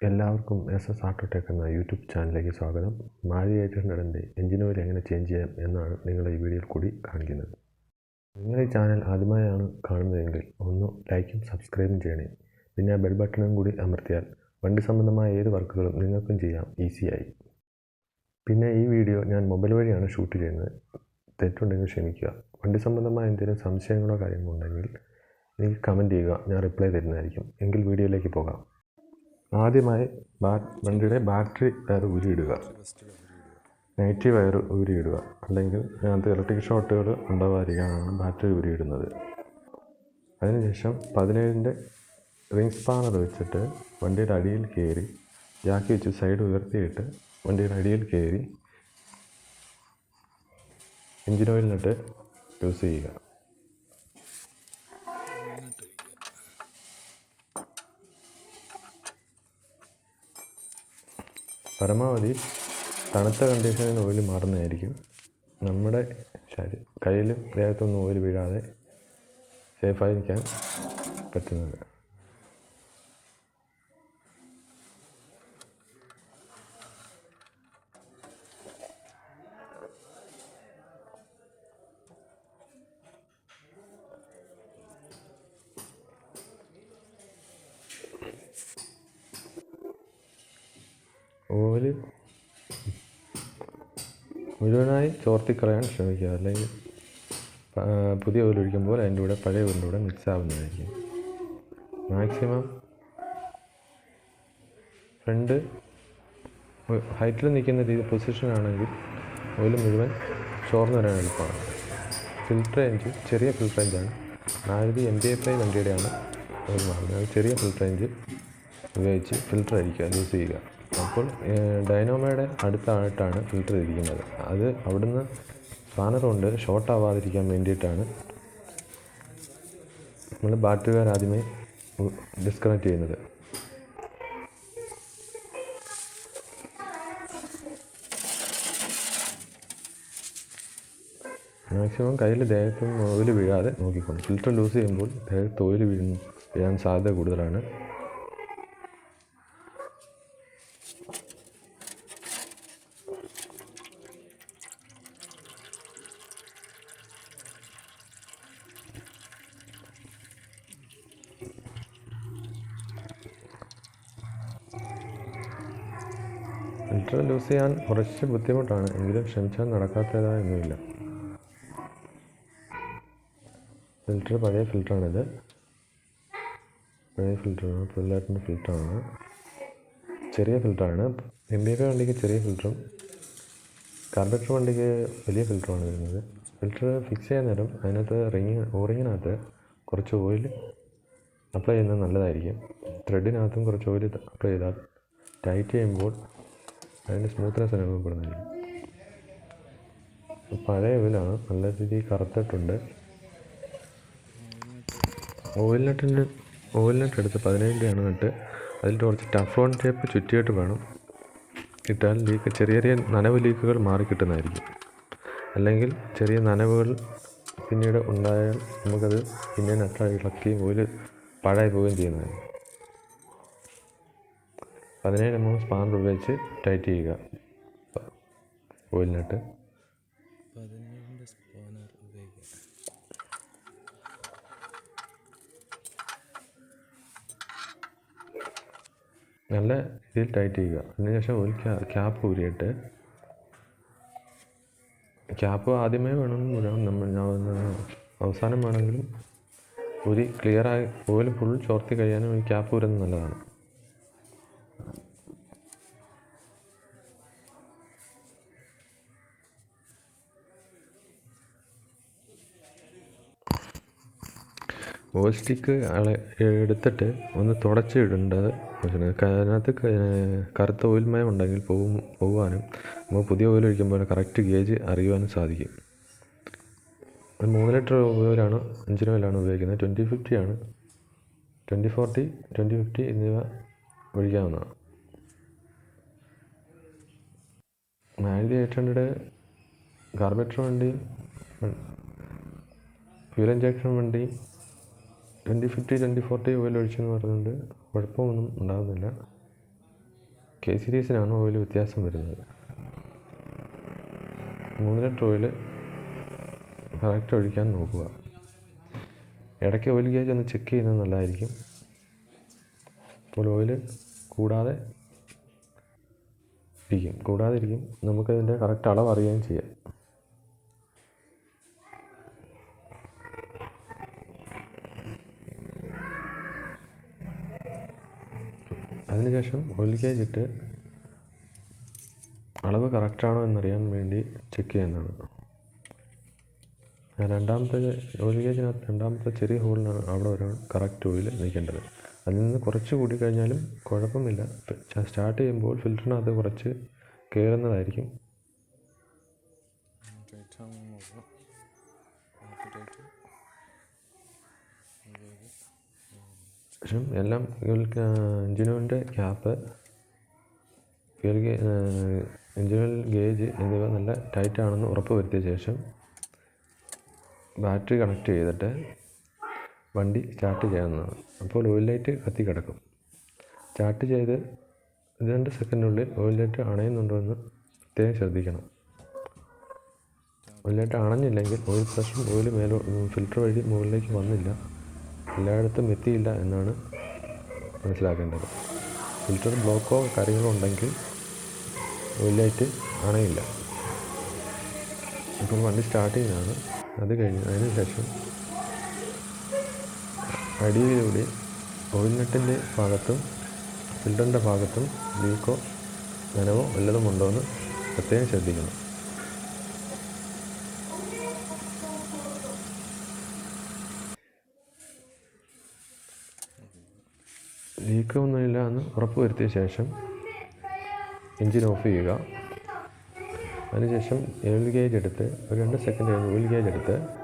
എല്ലാവർക്കും SS Cartec എന്ന YouTube ചാനലിലേക്ക് സ്വാഗതം. മാരുതി എഞ്ചിൻ ഓയിൽ എങ്ങനെ ചേഞ്ച് ചെയ്യാം എന്നാണ് നിങ്ങൾ ഈ വീഡിയോയിൽ കൂടി കാണിക്കുന്നത്. നിങ്ങൾ ഈ ചാനൽ ആദ്യമായാണ് കാണുന്നതെങ്കിൽ ഒന്ന് ലൈക്കും സബ്സ്ക്രൈബും ചെയ്യണേ. പിന്നെ ബെൽ ബട്ടണും കൂടി അമർത്തിയാൽ വണ്ടി സംബന്ധമായ ഏത് വർക്കുകളും നിങ്ങൾക്കും ചെയ്യാം ഈസിയായി. പിന്നെ ഈ വീഡിയോ ഞാൻ മൊബൈൽ വഴിയാണ് ഷൂട്ട് ചെയ്യുന്നത്. തെറ്റുണ്ടെങ്കിൽ ക്ഷമിക്കുക. വണ്ടി സംബന്ധമായ എന്തെങ്കിലും സംശയങ്ങളോ കാര്യങ്ങളോ ഉണ്ടെങ്കിൽ എനിക്ക് കമൻറ്റ് ചെയ്യുക, ഞാൻ റിപ്ലൈ തരുന്നതായിരിക്കും. എങ്കിൽ വീഡിയോയിലേക്ക് പോകാം. ആദ്യമായി വണ്ടിയുടെ ബാറ്ററി വയർ ഊരിയിടുക. നെഗറ്റീവ് വയർ ഊരിയിടുക, അല്ലെങ്കിൽ അതിനകത്ത് ഇലക്ട്രിക് ഷോർട്ടുകൾ ഉണ്ടാവാതിരിക്കാനാണ് ബാറ്ററി ഊരിയിടുന്നത്. അതിനുശേഷം 17-ൻ്റെ റിംഗ് സ്പാനർ വെച്ചിട്ട് വണ്ടിയുടെ അടിയിൽ കയറി ജാക്കി വെച്ച് സൈഡ് ഉയർത്തിയിട്ട് വണ്ടിയുടെ അടിയിൽ കയറി എഞ്ചിൻ ഓയിലിനിട്ട് യൂസ് ചെയ്യുക. പരമാവധി തണുത്ത കണ്ടീഷനിൽ ഓയിൽ മാറുന്നതായിരിക്കും നമ്മുടെ കയ്യിലും ദേഹത്തൊന്നും ഓയിൽ വീഴാതെ സേഫായിരിക്കാൻ പറ്റുന്നത്. ഓയിൽ മുഴുവനായി ചോർത്തിക്കളയാൻ ശ്രമിക്കുക, അല്ലെങ്കിൽ പുതിയ ഓയിൽ ഒഴിക്കുമ്പോൾ അതിൻ്റെ കൂടെ പഴയ ഓയിലിൻ്റെ കൂടെ മിക്സ് ആവുന്നതായിരിക്കും. മാക്സിമം ഫ്രണ്ട് ഹൈറ്റിൽ നിൽക്കുന്ന രീതി പൊസിഷനാണെങ്കിൽ ഓയിൽ മുഴുവൻ ചോർന്ന് വരാൻ എളുപ്പമാണ്. ഫിൽറ്റർ റേഞ്ച് ചെറിയ ഫിൽറ്റർ റേഞ്ചാണ്. മാരുതി mpfi വണ്ടിയുടെയാണ് ഓയിൽ മാറുന്നത്. ചെറിയ ഫിൽറ്റർ റേഞ്ച് ഉപയോഗിച്ച് ഫിൽറ്റർ അടിക്കുക, യൂസ് ചെയ്യുക. അപ്പോൾ ഡൈനോമയുടെ അടുത്തായിട്ടാണ് ഫിൽറ്റർ ഇരിക്കുന്നത്. അത് അവിടുന്ന് സ്പാനർ കൊണ്ട് ഷോർട്ട് ആവാതിരിക്കാൻ വേണ്ടിയിട്ടാണ് നമ്മൾ ബാറ്ററി വയർ ആദ്യമേ ഡിസ്കണക്ട് ചെയ്യുന്നത്. മാക്സിമം കയ്യിൽ ദേഹത്തൊന്നും ഓയിൽ വീഴാതെ നോക്കിക്കൊണ്ട് ഫിൽറ്റർ ലൂസ് ചെയ്യുമ്പോൾ ദേഹത്ത് ഓയിൽ വീഴാൻ സാധ്യത കൂടുതലാണ്. ഫിൽറ്റർ ലൂസ് ചെയ്യാൻ കുറച്ച് ബുദ്ധിമുട്ടാണ്, എങ്കിലും ക്ഷമിച്ചാൽ നടക്കാത്തതായൊന്നുമില്ല. ഫിൽറ്റർ പഴയ ഫിൽറ്ററാണിത്. പഴയ ഫിൽറ്ററാണ്, പുതിയതായിട്ടുണ്ട് ഫിൽറ്ററാണ്. ചെറിയ ഫിൽറ്ററാണ്. mpfi വണ്ടിക്ക് ചെറിയ ഫിൽറ്ററും കാർബറേറ്റർ വണ്ടിക്ക് വലിയ ഫിൽറ്ററുമാണ് വരുന്നത്. ഫിൽറ്റർ ഫിക്സ് ചെയ്യാൻ നേരം അതിനകത്ത് ഓറിങ്ങിനകത്ത് കുറച്ച് ഓയിൽ അപ്ലൈ ചെയ്യുന്നത് നല്ലതായിരിക്കും. ത്രെഡിനകത്തും കുറച്ച് ഓയിൽ അപ്ലൈ ചെയ്താൽ ടൈറ്റ് ചെയ്യുമ്പോൾ അതിൻ്റെ സ്മൂത്ത്നെസ് അനുഭവപ്പെടുന്നതായിരിക്കും. പഴയ ഓയിലാണ്, നല്ല രീതിയിൽ കറുത്തിട്ടുണ്ട്. ഓയിൽ നട്ട് എടുത്ത് 17-ൻ്റെ നട്ട് അതിൽ കുറച്ച് ടഫ്ലോൺ ടേപ്പ് ചുറ്റിയിട്ട് വേണം ഇട്ടാൽ ചെറിയ ചെറിയ നനവ് ലീക്കുകൾ മാറിക്കിട്ടുന്നതായിരിക്കും. അല്ലെങ്കിൽ ചെറിയ നനവുകൾ പിന്നീട് ഉണ്ടായാൽ നമുക്കത് പിന്നെ നട്ടായി ഇളക്കുകയും ഓയിൽ പാഴായി പോവുകയും ചെയ്യുന്നതാണ്. 17 mm സ്പാനർ ഉപയോഗിച്ച് ടൈറ്റ് ചെയ്യുക ഓയിൽ നട്ട്. നല്ല രീതിയിൽ ടൈറ്റ് ചെയ്യുക. അതിനുശേഷം ഓയിൽ ക്യാപ്പ് ഊരിയിട്ട്, ക്യാപ്പ് ആദ്യമേ വേണമെന്ന് അവസാനം വേണമെങ്കിലും ഊരി ക്ലിയറായി ഓയിൽ ഫുൾ ചോർത്തി കഴിയാനും ഈ ക്യാപ്പ് ഊരുന്നത് നല്ലതാണ്. ഓയിൽ സ്റ്റിക്ക് എടുത്തിട്ട് ഒന്ന് തുടച്ചിടേണ്ടത്. അതിനകത്ത് കറുത്ത ഓയിൽമയം ഉണ്ടെങ്കിൽ പോകാനും നമുക്ക് പുതിയ ഓയിൽ ഒഴിക്കുമ്പോൾ കറക്റ്റ് ഗേജ് അറിയുവാനും സാധിക്കും. 3 ലിറ്റർ ഓയിലാണ്, എഞ്ചിൻ ഓയിലാണ് ഉപയോഗിക്കുന്നത്. 2050 ആണ്. 2040, 2050 എന്നിവ ഒഴിക്കാവുന്നതാണ്. മാരുതി 800 കാർബറേറ്റർ വണ്ടി, ഫ്യൂൽ ഇഞ്ചക്ഷൻ വണ്ടി 2050, 2040 ഓയിൽ ഒഴിച്ചെന്ന് പറഞ്ഞുകൊണ്ട് കുഴപ്പമൊന്നും ഉണ്ടാകുന്നില്ല. കെ സീരീസിനാണ് ഓയിൽ വ്യത്യാസം വരുന്നത്. 3 ലിറ്റർ ഓയിൽ കറക്റ്റ് ഒഴിക്കാൻ നോക്കുക. ഇടയ്ക്ക് ഓയിൽ ഗേജ് ഒന്ന് ചെക്ക് ചെയ്യുന്നത് നല്ലതായിരിക്കും. അപ്പോൾ ഓയിൽ കൂടാതിരിക്കും. നമുക്കതിൻ്റെ കറക്റ്റ് അളവ് അറിയുകയും ചെയ്യാം. അതിനുശേഷം ഓയിൽ ഗേജ് ഇട്ട് അളവ് കറക്റ്റാണോ എന്നറിയാൻ വേണ്ടി ചെക്ക് ചെയ്യുന്നതാണ്. രണ്ടാമത്തെ ഓയിൽ ഗേജിനകത്ത് രണ്ടാമത്തെ ചെറിയ ഹോളിനാണ് അവിടെ ഒരു കറക്റ്റ് ഓയിൽ നിൽക്കേണ്ടത്. അതിൽ നിന്ന് കുറച്ച് കൂടി കഴിഞ്ഞാലും കുഴപ്പമില്ല. സ്റ്റാർട്ട് ചെയ്യുമ്പോൾ ഫിൽറ്ററിനകത്ത് കുറച്ച് കയറുന്നതായിരിക്കും. പക്ഷേ എല്ലാം എഞ്ചിൻ ഓയിലിൻ്റെ ക്യാപ്പ്, എഞ്ചിൻ ഓയിൽ ഗേജ് എന്നിവ നല്ല ടൈറ്റാണെന്ന് ഉറപ്പ് വരുത്തിയ ശേഷം ബാറ്ററി കണക്ട് ചെയ്തിട്ട് വണ്ടി സ്റ്റാർട്ട് ചെയ്യാവുന്നതാണ്. അപ്പോൾ ഓയിൽ ലൈറ്റ് കത്തി കിടക്കും. സ്റ്റാർട്ട് ചെയ്ത് 2 സെക്കൻഡിനുള്ളിൽ ഓയിൽ ലൈറ്റ് അണയുന്നുണ്ടോ എന്ന് പ്രത്യേകം ശ്രദ്ധിക്കണം. ഓയിൽ ലൈറ്റ് അണഞ്ഞില്ലെങ്കിൽ ഓയിൽ പ്രഷറും ഓയിൽ ഫിൽറ്റർ വഴി മുകളിലേക്ക് വന്നില്ല, എല്ലായിടത്തും എത്തിയില്ല എന്നാണ് മനസ്സിലാക്കേണ്ടത്. ഫിൽറ്റർ ബ്ലോക്കോ കാര്യങ്ങളോ ഉണ്ടെങ്കിൽ ഓയിൽ ലൈറ്റ് അണയില്ല. ഇപ്പോൾ വണ്ടി സ്റ്റാർട്ട് ചെയ്യുന്നതാണ്. അതിന് ശേഷം അടിയിലൂടെ ഓയിൽ നട്ടിൻ്റെ ഭാഗത്തും ഫിൽറ്ററിൻ്റെ ഭാഗത്തും ലീക്കോ നനവോ വല്ലതും ഉണ്ടോ എന്ന് പ്രത്യേകം ശ്രദ്ധിക്കണം. ലീക്കൊന്നുമില്ല എന്ന് ഉറപ്പ് വരുത്തിയ ശേഷം എൻജിൻ ഓഫ് ചെയ്യുക. അതിനുശേഷം ഓയിൽ ഗേജ് എടുത്ത് ഒരു 2 സെക്കൻഡ് കഴിഞ്ഞ് ഓയിൽ ഗേജ് എടുത്ത്